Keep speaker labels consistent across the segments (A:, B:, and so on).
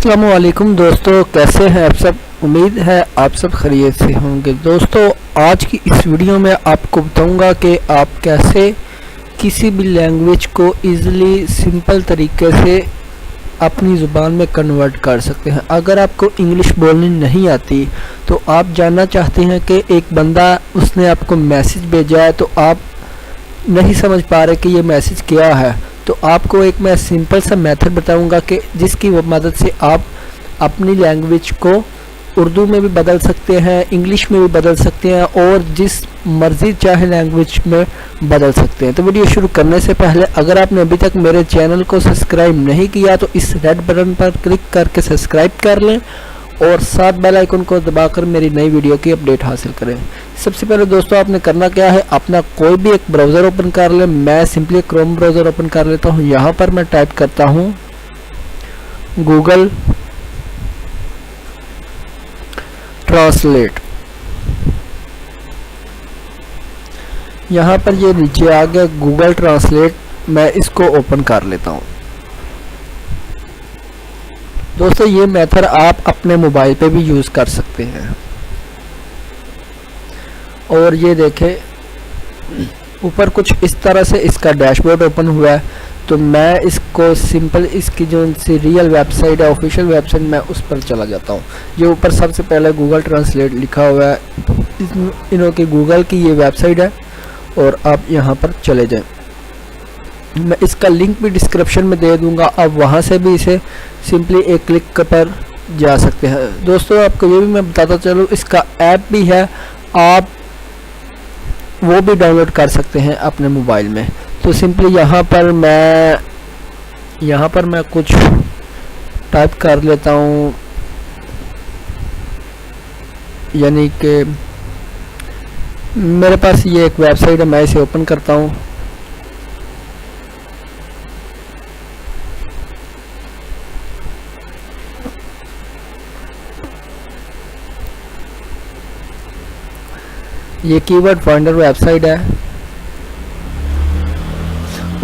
A: अस्सलामुअलैकुम दोस्तों, कैसे हैं आप सब। उम्मीद है आप सब खैरियत से होंगे। दोस्तों, आज की इस वीडियो में आपको बताऊंगा कि आप कैसे किसी भी लैंग्वेज को इजीली सिंपल तरीके से अपनी ज़ुबान में कन्वर्ट कर सकते हैं। अगर आपको इंग्लिश बोलनी नहीं आती तो आप जानना चाहते हैं कि एक बंदा उसने आपको मैसेज भेजा है तो आप नहीं समझ पा रहे कि ये मैसेज क्या है, तो आपको एक मैं सिंपल सा मेथड बताऊंगा कि जिसकी मदद से आप अपनी लैंग्वेज को उर्दू में भी बदल सकते हैं, इंग्लिश में भी बदल सकते हैं और जिस मर्ज़ी चाहे लैंग्वेज में बदल सकते हैं। तो वीडियो शुरू करने से पहले अगर आपने अभी तक मेरे चैनल को सब्सक्राइब नहीं किया तो इस रेड बटन पर क्लिक करके सब्सक्राइब कर लें और साथ बेल आइकन को दबाकर मेरी नई वीडियो की अपडेट हासिल करें। सबसे पहले दोस्तों आपने करना क्या है, अपना कोई भी एक ब्राउज़र ओपन कर लें। मैं सिंपली क्रोम ब्राउज़र ओपन कर लेता हूं। यहाँ पर मैं टाइप करता हूं गूगल ट्रांसलेट। यहाँ पर ये नीचे आ गया गूगल ट्रांसलेट, मैं इसको ओपन कर लेता हूँ। दोस्तों, ये मेथड आप अपने मोबाइल पे भी यूज़ कर सकते हैं। और ये देखें ऊपर कुछ इस तरह से इसका डैशबोर्ड ओपन हुआ है। तो मैं इसको सिंपल इसकी जो सी रियल वेबसाइट है, ऑफिशियल वेबसाइट, मैं उस पर चला जाता हूँ। ये ऊपर सबसे पहले गूगल ट्रांसलेट लिखा हुआ है, इन्हों की गूगल की ये वेबसाइट है और आप यहाँ पर चले जाएं। मैं इसका लिंक भी डिस्क्रिप्शन में दे दूंगा, आप वहाँ से भी इसे सिंपली एक क्लिक पर जा सकते हैं। दोस्तों, आपको ये भी मैं बताता चलूँ, इसका ऐप भी है, आप वो भी डाउनलोड कर सकते हैं अपने मोबाइल में। तो सिंपली यहाँ पर मैं कुछ टाइप कर लेता हूँ, यानी कि मेरे पास ये एक वेबसाइट है, मैं इसे ओपन करता हूँ। ये कीवर्ड फाइंडर वेबसाइट है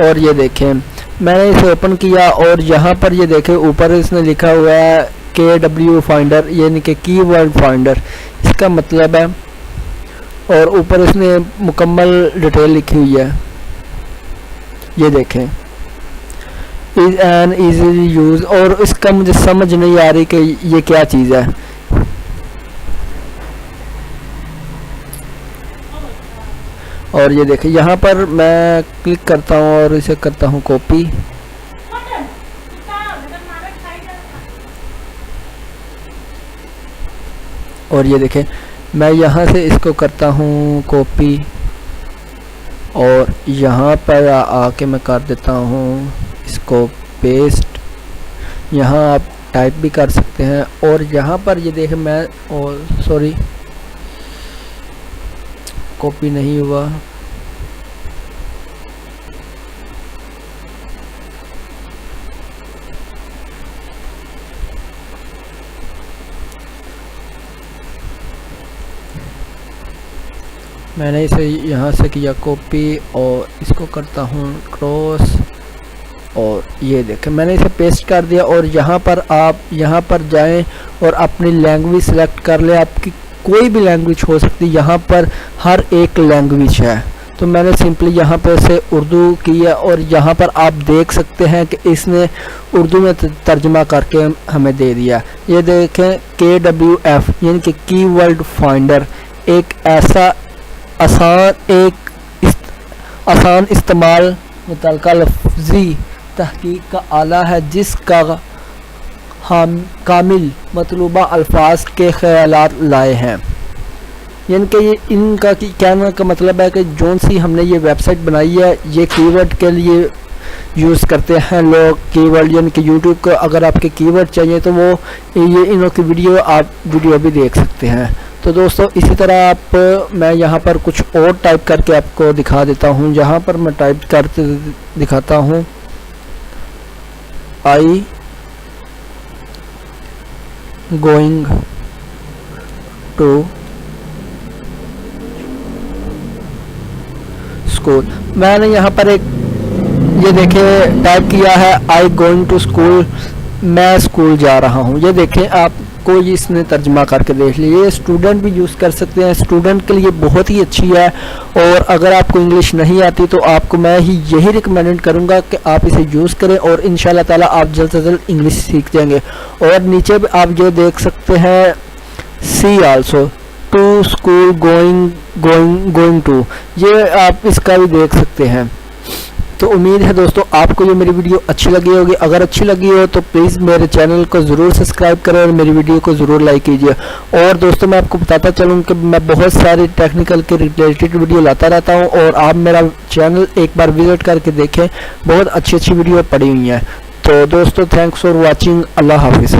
A: और ये देखें मैंने इसे ओपन किया और यहाँ पर ये देखें ऊपर इसने लिखा हुआ है KW फाइंडर, यानी कि कीवर्ड फाइंडर इसका मतलब है। और ऊपर इसने मुकम्मल डिटेल लिखी हुई है, ये देखें इज एन इजीली यूज। और इसका मुझे समझ नहीं आ रही कि ये क्या चीज़ है। और ये देखिए यहाँ पर मैं क्लिक करता हूँ और इसे करता हूँ कॉपी। और ये देखें मैं यहाँ से इसको करता हूँ कॉपी और यहाँ पर आके मैं कर देता हूँ इसको पेस्ट। यहाँ आप टाइप भी कर सकते हैं। और यहाँ पर ये देखें मैं, और सॉरी कॉपी नहीं हुआ, मैंने इसे यहाँ से किया कॉपी और इसको करता हूँ क्रॉस। और ये देखें मैंने इसे पेस्ट कर दिया। और यहाँ पर आप यहाँ पर जाएं और अपनी लैंग्वेज सेलेक्ट कर लें। आपकी कोई भी लैंग्वेज हो सकती है, यहाँ पर हर एक लैंग्वेज है। तो मैंने सिंपली यहाँ पर से उर्दू की है और यहाँ पर आप देख सकते हैं कि इसने उर्दू में तर्जमा करके हमें दे दिया। ये देखें KWF यानी कि कीवर्ड फाइंडर एक ऐसा आसान इस्तेमाल मुतल्लिक़ा लफ्ज़ी तहकीक का आला है जिसका कामिल मतलूबा अल्फाज के ख़यालात लाए हैं। यानी कि ये इनका कहने का मतलब है कि जोन सी हमने ये वेबसाइट बनाई है, ये कीवर्ड के लिए यूज़ करते हैं लोग। कीवर्ड यानी कि यूट्यूब को अगर आपके कीवर्ड चाहिए तो वो ये इनों की वीडियो भी देख सकते हैं। तो दोस्तों, इसी तरह मैं यहाँ पर कुछ और टाइप करके आपको दिखा देता हूँ। यहाँ पर मैं टाइप करके दिखाता हूँ आई गोइंग टू स्कूल। मैंने यहाँ पर एक ये देखिए टाइप किया है आई गोइंग टू स्कूल मैं स्कूल जा रहा हूँ। ये देखें, आपको इसने तर्जमा करके देख लिया। ये स्टूडेंट भी यूज़ कर सकते हैं, स्टूडेंट के लिए बहुत ही अच्छी है। और अगर आपको इंग्लिश नहीं आती तो आपको मैं ही यही रिकमेंड करूँगा कि आप इसे यूज़ करें और इंशाल्लाह ताला आप जल्द से जल्द इंग्लिश सीख जाएंगे। और नीचे भी आप जो देख सकते हैं see also to school going to, ये आप इसका भी देख सकते हैं। तो उम्मीद है दोस्तों आपको ये मेरी वीडियो अच्छी लगी होगी। अगर अच्छी लगी हो तो प्लीज़ मेरे चैनल को ज़रूर सब्सक्राइब करें और मेरी वीडियो को ज़रूर लाइक कीजिए। और दोस्तों मैं आपको बताता चलूँ कि मैं बहुत सारी टेक्निकल के रिलेटेड वीडियो लाता रहता हूँ और आप मेरा चैनल एक बार विजिट करके देखें, बहुत अच्छी अच्छी वीडियो पड़ी हुई हैं। तो दोस्तों थैंक्स फॉर वॉचिंग, अल्लाह हाफिज़।